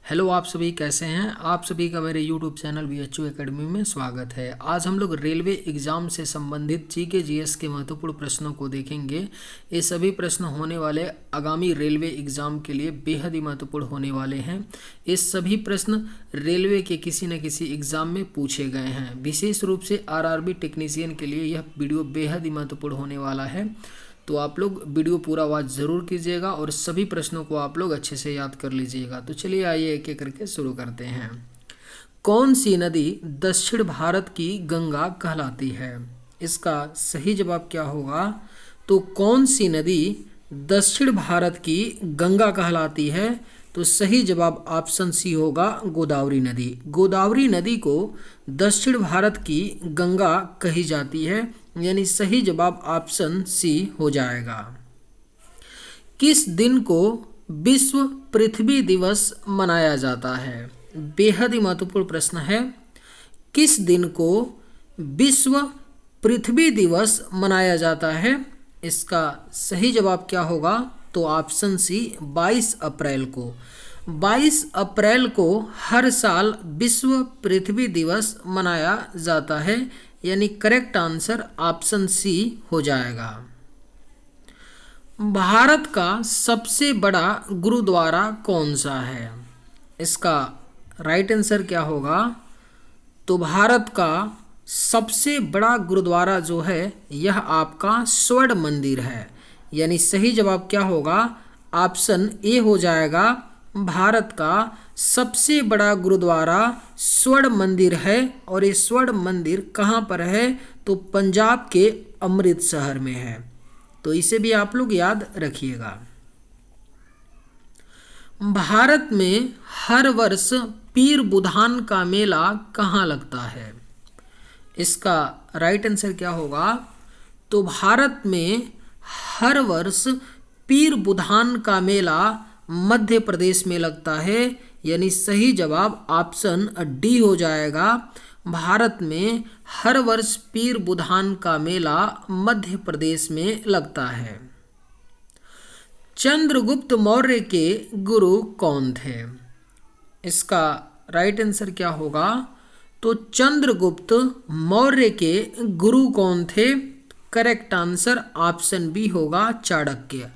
Hello, आप सभी कैसे हैं। आप सभी का मेरे यूट्यूब चैनल BHU एकेडमी में स्वागत है। आज हम लोग रेलवे एग्ज़ाम से संबंधित जीके जीएस के महत्वपूर्ण प्रश्नों को देखेंगे। ये सभी प्रश्न होने वाले आगामी रेलवे एग्ज़ाम के लिए बेहद ही महत्वपूर्ण होने वाले हैं। ये सभी प्रश्न रेलवे के किसी न किसी एग्ज़ाम में पूछे गए हैं। विशेष रूप से RRB टेक्नीशियन के लिए यह वीडियो बेहद ही महत्वपूर्ण होने वाला है। तो आप लोग वीडियो पूरा वॉच ज़रूर कीजिएगा और सभी प्रश्नों को आप लोग अच्छे से याद कर लीजिएगा। तो चलिए आइए एक एक करके शुरू करते हैं। कौन सी नदी दक्षिण भारत की गंगा कहलाती है? इसका सही जवाब क्या होगा? तो कौन सी नदी दक्षिण भारत की गंगा कहलाती है? तो सही जवाब ऑप्शन सी होगा, गोदावरी नदी। गोदावरी नदी को दक्षिण भारत की गंगा कही जाती है, यानी सही जवाब ऑप्शन सी हो जाएगा। किस दिन को विश्व पृथ्वी दिवस मनाया जाता है? बेहद ही महत्वपूर्ण प्रश्न है। किस दिन को विश्व पृथ्वी दिवस मनाया जाता है? इसका सही जवाब क्या होगा? तो ऑप्शन सी 22 अप्रैल को। 22 अप्रैल को हर साल विश्व पृथ्वी दिवस मनाया जाता है, यानी करेक्ट आंसर ऑप्शन सी हो जाएगा। भारत का सबसे बड़ा गुरुद्वारा कौन सा है? इसका राइट आंसर क्या होगा? तो भारत का सबसे बड़ा गुरुद्वारा जो है यह आपका स्वर्ण मंदिर है, यानी सही जवाब क्या होगा? ऑप्शन ए हो जाएगा। भारत का सबसे बड़ा गुरुद्वारा स्वर्ण मंदिर है, और ये स्वर्ण मंदिर कहाँ पर है? तो पंजाब के अमृतसर में है। तो इसे भी आप लोग याद रखिएगा। भारत में हर वर्ष पीर बुधान का मेला कहाँ लगता है? इसका राइट आंसर क्या होगा? तो भारत में हर वर्ष पीर बुधान का मेला मध्य प्रदेश में लगता है, यानी सही जवाब ऑप्शन डी हो जाएगा। भारत में हर वर्ष पीर बुधान का मेला मध्य प्रदेश में लगता है। चंद्रगुप्त मौर्य के गुरु कौन थे? इसका राइट आंसर क्या होगा? तो चंद्रगुप्त मौर्य के गुरु कौन थे? करेक्ट आंसर ऑप्शन बी होगा, चाणक्य।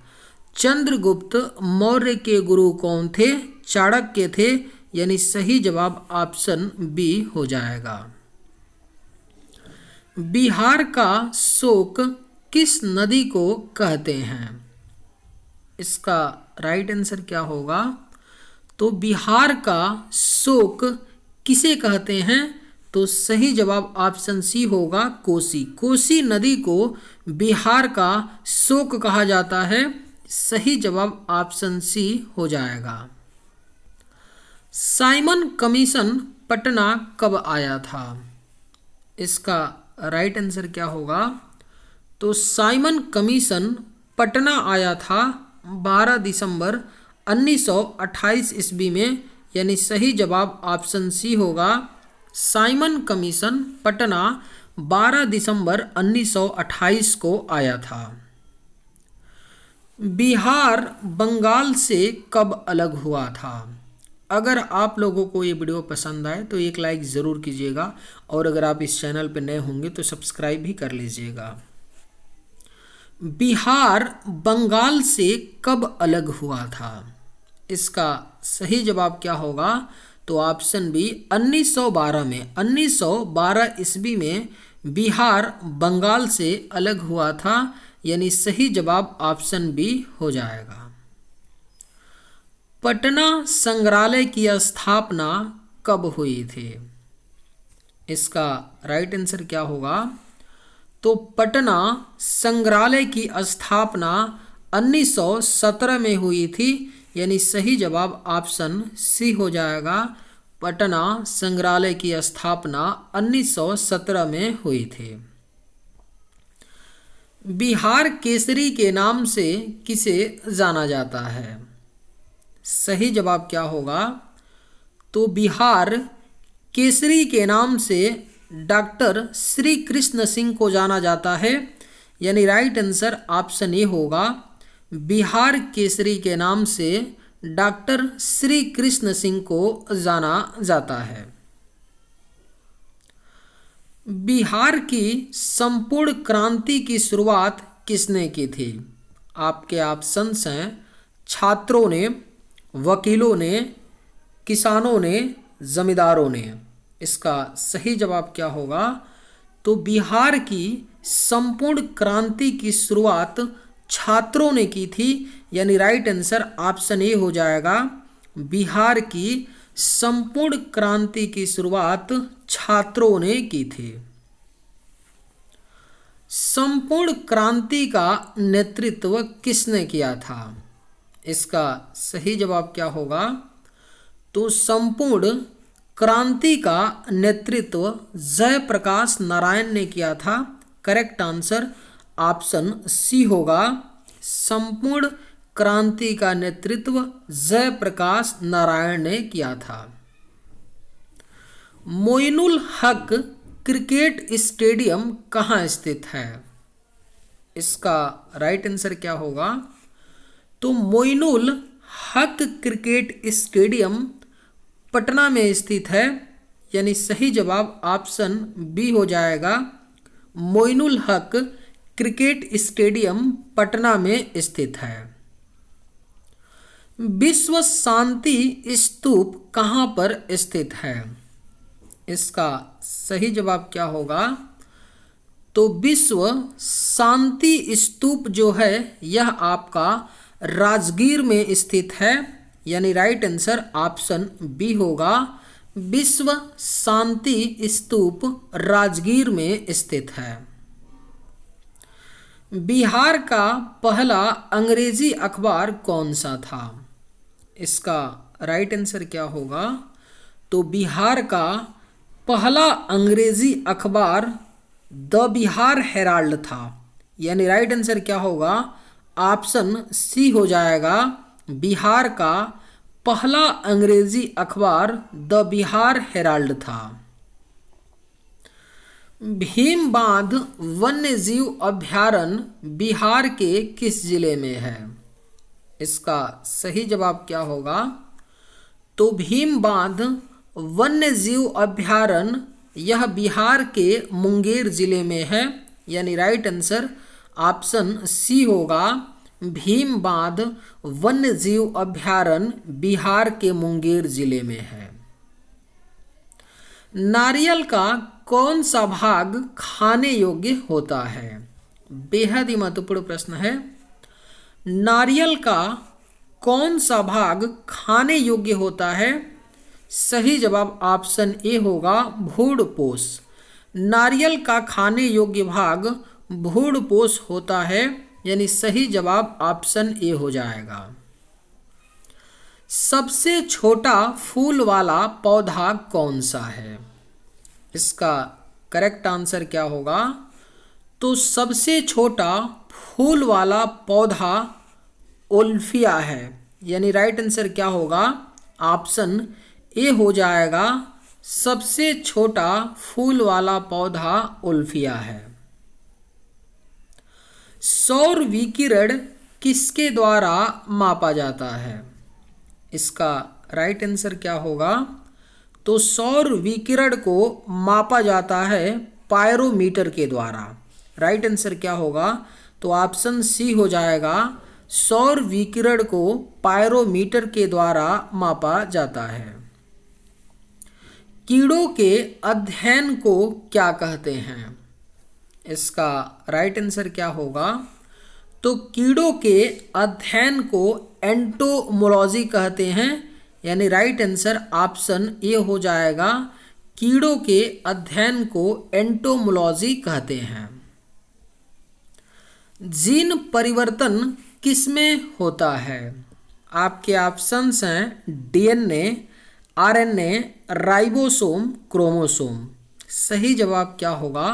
चंद्रगुप्त मौर्य के गुरु कौन थे? चाणक्य थे, यानी सही जवाब ऑप्शन बी हो जाएगा। बिहार का शोक किस नदी को कहते हैं? इसका राइट आंसर क्या होगा? तो बिहार का शोक किसे कहते हैं? तो सही जवाब ऑप्शन सी होगा, कोसी। कोसी नदी को बिहार का शोक कहा जाता है। सही जवाब ऑप्शन सी हो जाएगा। साइमन कमीशन पटना कब आया था? इसका राइट आंसर क्या होगा? तो साइमन कमीशन पटना आया था 12 दिसंबर 1928 ईस्वी में, यानी सही जवाब ऑप्शन सी होगा। साइमन कमीशन पटना 12 दिसंबर 1928 को आया था। बिहार बंगाल से कब अलग हुआ था? अगर आप लोगों को ये वीडियो पसंद आए तो एक लाइक ज़रूर कीजिएगा, और अगर आप इस चैनल पर नए होंगे तो सब्सक्राइब भी कर लीजिएगा। बिहार बंगाल से कब अलग हुआ था? इसका सही जवाब क्या होगा? तो ऑप्शन बी 1912 में। 1912 ईस्वी में बिहार बंगाल से अलग हुआ था, यानी सही जवाब ऑप्शन बी हो जाएगा। पटना संग्रहालय की स्थापना कब हुई थी? इसका राइट आंसर क्या होगा? तो पटना संग्रहालय की स्थापना 1917 में हुई थी, यानी सही जवाब ऑप्शन सी हो जाएगा। पटना संग्रहालय की स्थापना 1917 में हुई थी। बिहार केसरी के नाम से किसे जाना जाता है? सही जवाब क्या होगा? तो बिहार केसरी के नाम से डॉक्टर श्री कृष्ण सिंह को जाना जाता है, यानी राइट आंसर ऑप्शन ए होगा। बिहार केसरी के नाम से डॉक्टर श्री कृष्ण सिंह को जाना जाता है। बिहार की संपूर्ण क्रांति की शुरुआत किसने की थी? आपके ऑप्शंस हैं छात्रों ने, वकीलों ने, किसानों ने, जमींदारों ने। इसका सही जवाब क्या होगा? तो बिहार की संपूर्ण क्रांति की शुरुआत छात्रों ने की थी, यानी राइट आंसर ऑप्शन ए हो जाएगा। बिहार की संपूर्ण क्रांति की शुरुआत छात्रों ने की थी। संपूर्ण क्रांति का नेतृत्व किसने किया था? इसका सही जवाब क्या होगा? तो संपूर्ण क्रांति का नेतृत्व जयप्रकाश नारायण ने किया था। करेक्ट आंसर ऑप्शन सी होगा। संपूर्ण क्रांति का नेतृत्व जयप्रकाश नारायण ने किया था। मोइनुल हक क्रिकेट स्टेडियम कहाँ स्थित है? इसका राइट आंसर क्या होगा? तो मोइनुल हक क्रिकेट स्टेडियम पटना में स्थित है, यानी सही जवाब ऑप्शन बी हो जाएगा। मोइनुल हक क्रिकेट स्टेडियम पटना में स्थित है। विश्व शांति स्तूप कहाँ पर स्थित है? इसका सही जवाब क्या होगा? तो विश्व शांति स्तूप जो है यह आपका राजगीर में स्थित है, यानी राइट आंसर ऑप्शन बी होगा। विश्व शांति स्तूप राजगीर में स्थित है। बिहार का पहला अंग्रेजी अखबार कौन सा था? इसका राइट आंसर क्या होगा? तो बिहार का पहला अंग्रेजी अखबार द बिहार हेराल्ड था, यानी राइट आंसर क्या होगा? ऑप्शन सी हो जाएगा। बिहार का पहला अंग्रेजी अखबार द बिहार हेराल्ड था। भीम बांध वन्यजीव अभयारण्य बिहार के किस जिले में है? इसका सही जवाब क्या होगा? तो भीम बांध वन्यजीव अभयारण्य यह बिहार के मुंगेर जिले में है, यानी राइट आंसर ऑप्शन सी होगा। भीम बांध वन्यजीव अभयारण्य बिहार के मुंगेर जिले में है। नारियल का कौन सा भाग खाने योग्य होता है? बेहद ही महत्वपूर्ण प्रश्न है। नारियल का कौन सा भाग खाने योग्य होता है? सही जवाब ऑप्शन ए होगा, भूडपोष। नारियल का खाने योग्य भाग भूडपोष होता है, यानी सही जवाब ऑप्शन ए हो जाएगा। सबसे छोटा फूल वाला पौधा कौन सा है? इसका करेक्ट आंसर क्या होगा? तो सबसे छोटा फूल वाला पौधा ओल्फिया है, यानी राइट आंसर क्या होगा? ऑप्शन ए हो जाएगा। सबसे छोटा फूल वाला पौधा ओल्फिया है। सौर विकिरण किसके द्वारा मापा जाता है? इसका राइट आंसर क्या होगा? तो सौर विकिरण को मापा जाता है पायरोमीटर के द्वारा। राइट आंसर क्या होगा? तो ऑप्शन सी हो जाएगा। सौर विकिरण को पायरोमीटर के द्वारा मापा जाता है। कीड़ों के अध्ययन को क्या कहते हैं? इसका राइट आंसर क्या होगा? तो कीड़ों के अध्ययन को एंटोमोलॉजी कहते हैं, यानी राइट आंसर ऑप्शन ए हो जाएगा। कीड़ों के अध्ययन को एंटोमोलॉजी कहते हैं। जीन परिवर्तन किसमें होता है? आपके ऑप्शंस हैं डीएनए, आरएनए, राइबोसोम, क्रोमोसोम। सही जवाब क्या होगा?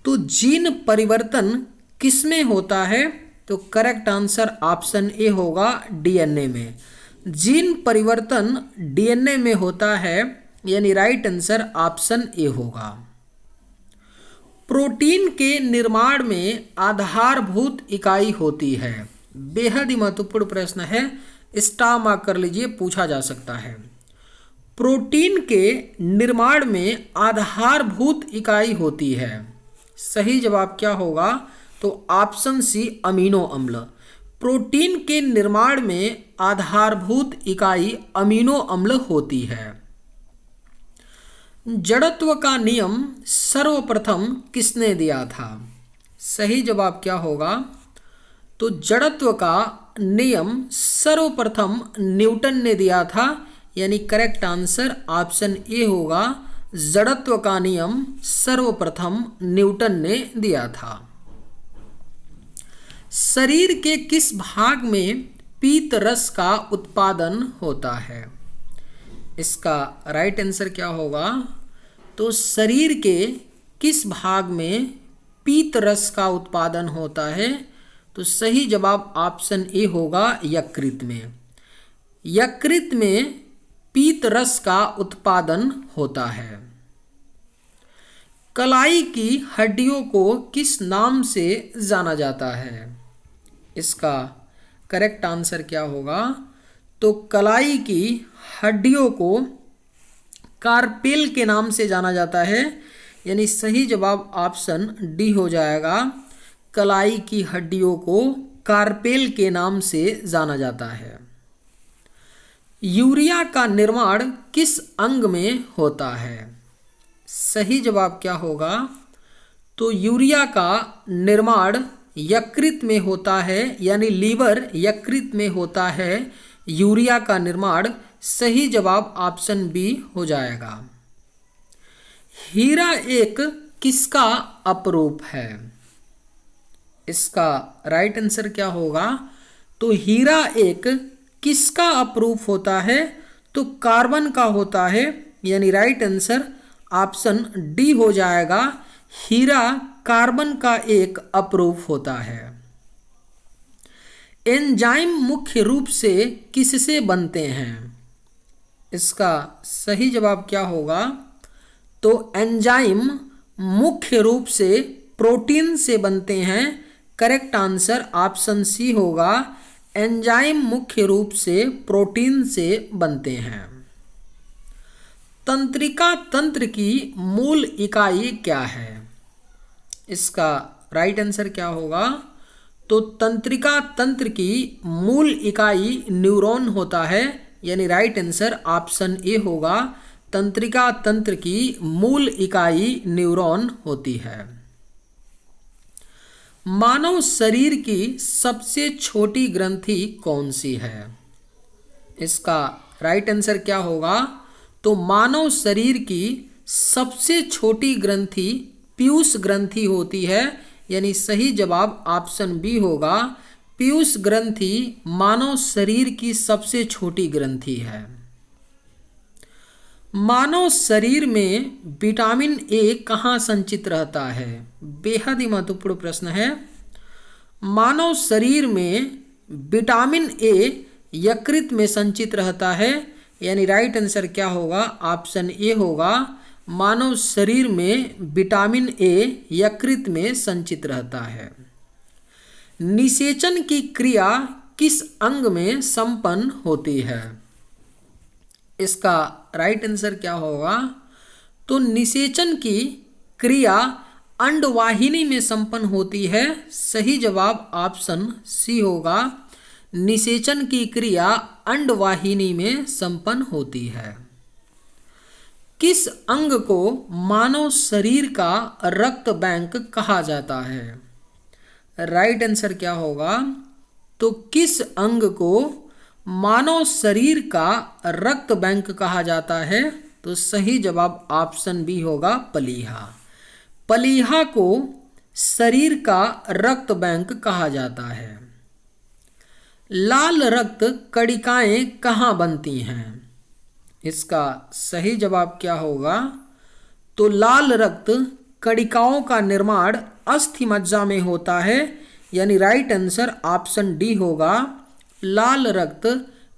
तो जीन परिवर्तन किसमें होता है? तो करेक्ट आंसर ऑप्शन ए होगा, डीएनए में। जीन परिवर्तन डीएनए में होता है, यानी राइट आंसर ऑप्शन ए होगा। प्रोटीन के निर्माण में आधारभूत इकाई होती है। बेहद ही महत्वपूर्ण प्रश्न है, स्टार मार्क कर लीजिए, पूछा जा सकता है। प्रोटीन के निर्माण में आधारभूत इकाई होती है। सही जवाब क्या होगा? तो ऑप्शन सी अमीनो अम्ल। प्रोटीन के निर्माण में आधारभूत इकाई अमीनो अम्ल होती है। जड़त्व का नियम सर्वप्रथम किसने दिया था? सही जवाब क्या होगा? तो जड़त्व का नियम सर्वप्रथम न्यूटन ने दिया था, यानी करेक्ट आंसर ऑप्शन ए होगा। जड़त्व का नियम सर्वप्रथम न्यूटन ने दिया था। शरीर के किस भाग में पीत रस का उत्पादन होता है? इसका राइट आंसर क्या होगा? तो शरीर के किस भाग में पीत रस का उत्पादन होता है? तो सही जवाब ऑप्शन ए होगा, यकृत में। यकृत में पीत रस का उत्पादन होता है। कलाई की हड्डियों को किस नाम से जाना जाता है? इसका करेक्ट आंसर क्या होगा? तो कलाई की हड्डियों को कार्पेल के नाम से जाना जाता है, यानी सही जवाब ऑप्शन डी हो जाएगा। कलाई की हड्डियों को कार्पेल के नाम से जाना जाता है। यूरिया का निर्माण किस अंग में होता है? सही जवाब क्या होगा? तो यूरिया का निर्माण यकृत में होता है, यानी लीवर यकृत में होता है यूरिया का निर्माण। सही जवाब ऑप्शन बी हो जाएगा। हीरा एक किसका अपरूप है? इसका राइट आंसर क्या होगा? तो हीरा एक किसका अपरूप होता है? तो कार्बन का होता है, यानी राइट आंसर ऑप्शन डी हो जाएगा। हीरा कार्बन का एक अपरूप होता है। एंजाइम मुख्य रूप से किससे बनते हैं? इसका सही जवाब क्या होगा? तो एंजाइम मुख्य रूप से प्रोटीन से बनते हैं। करेक्ट आंसर ऑप्शन सी होगा। एंजाइम मुख्य रूप से प्रोटीन से बनते हैं। तंत्रिका तंत्र की मूल इकाई क्या है? इसका राइट आंसर क्या होगा? तो तंत्रिका तंत्र की मूल इकाई न्यूरॉन होता है, यानी राइट आंसर ऑप्शन ए होगा। तंत्रिका तंत्र की मूल इकाई न्यूरॉन होती है। मानव शरीर की सबसे छोटी ग्रंथि कौन सी है? इसका राइट आंसर क्या होगा? तो मानव शरीर की सबसे छोटी ग्रंथि पीयूष ग्रंथि होती है, यानी सही जवाब ऑप्शन बी होगा। पीयूष ग्रंथि मानव शरीर की सबसे छोटी ग्रंथि है। मानव शरीर में विटामिन ए कहाँ संचित रहता है? बेहद ही महत्वपूर्ण प्रश्न है। मानव शरीर में विटामिन ए यकृत में संचित रहता है, यानी राइट आंसर क्या होगा? ऑप्शन ए होगा। मानव शरीर में विटामिन ए यकृत में संचित रहता है। निषेचन की क्रिया किस अंग में संपन्न होती है? इसका राइट आंसर क्या होगा? तो निषेचन की क्रिया अंडवाहिनी में संपन्न होती है। सही जवाब ऑप्शन सी होगा। निषेचन की क्रिया अंडवाहिनी में संपन्न होती है। किस अंग को मानव शरीर का रक्त बैंक कहा जाता है? राइट आंसर क्या होगा? तो किस अंग को मानव शरीर का रक्त बैंक कहा जाता है? तो सही जवाब ऑप्शन बी होगा, प्लीहा। प्लीहा को शरीर का रक्त बैंक कहा जाता है। लाल रक्त कणिकाएं कहाँ बनती हैं? इसका सही जवाब क्या होगा? तो लाल रक्त कणिकाओं का निर्माण अस्थि मज्जा में होता है, यानी राइट आंसर ऑप्शन डी होगा। लाल रक्त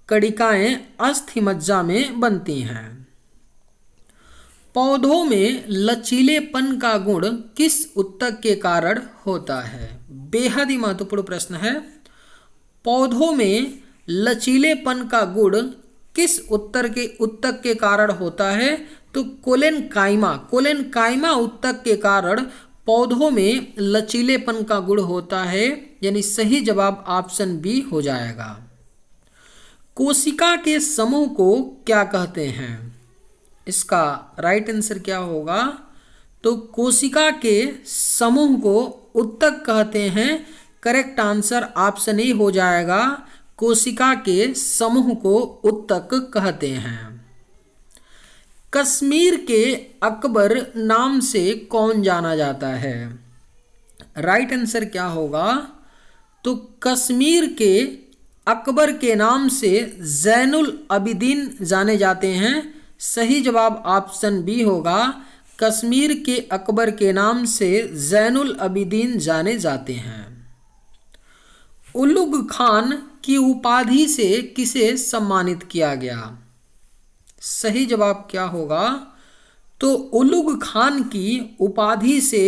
कणिकाएं अस्थि मज्जा में बनती हैं। पौधों में लचीलेपन का गुण किस ऊतक के कारण होता है? बेहद ही महत्वपूर्ण प्रश्न है। पौधों में लचीलेपन का गुण किस ऊतक के कारण होता है? तो कोलेनकाइमा ऊतक के कारण पौधों में लचीलेपन का गुण होता है, यानी सही जवाब ऑप्शन बी हो जाएगा। कोशिका के समूह को क्या कहते हैं? इसका राइट आंसर क्या होगा? तो कोशिका के समूह को ऊतक कहते हैं। करेक्ट आंसर ऑप्शन ए हो जाएगा, कोशिका के समूह को ऊतक कहते हैं। कश्मीर के अकबर नाम से कौन जाना जाता है? राइट आंसर क्या होगा? तो कश्मीर के अकबर के नाम से जैनुल अबिदीन जाने जाते हैं। सही जवाब ऑप्शन बी होगा, कश्मीर के अकबर के नाम से जैनुल अबिदीन जाने जाते हैं। उलुग खान की उपाधि से किसे सम्मानित किया गया? सही जवाब क्या होगा? तो उलुग खान की उपाधि से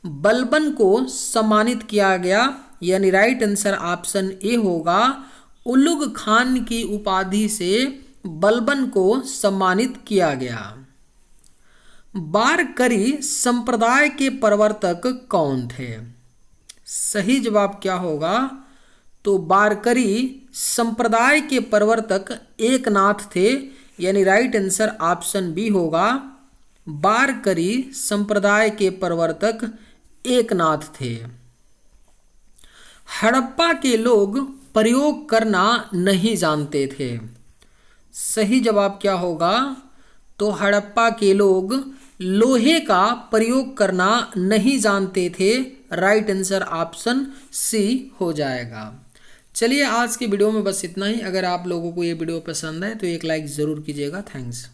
बलबन को सम्मानित किया गया, यानी राइट आंसर ऑप्शन ए होगा, उलुग खान की उपाधि से बलबन को सम्मानित किया गया। वारकरी संप्रदाय के प्रवर्तक कौन थे? सही जवाब क्या होगा? तो वारकरी संप्रदाय के प्रवर्तक एकनाथ थे, यानी राइट आंसर ऑप्शन बी होगा, वारकरी संप्रदाय के प्रवर्तक एकनाथ थे। हड़प्पा के लोग प्रयोग करना नहीं जानते थे। सही जवाब क्या होगा? तो हड़प्पा के लोग लोहे का प्रयोग करना नहीं जानते थे। राइट आंसर ऑप्शन सी हो जाएगा। चलिए आज के वीडियो में बस इतना ही। अगर आप लोगों को ये वीडियो पसंद है तो एक लाइक ज़रूर कीजिएगा। थैंक्स।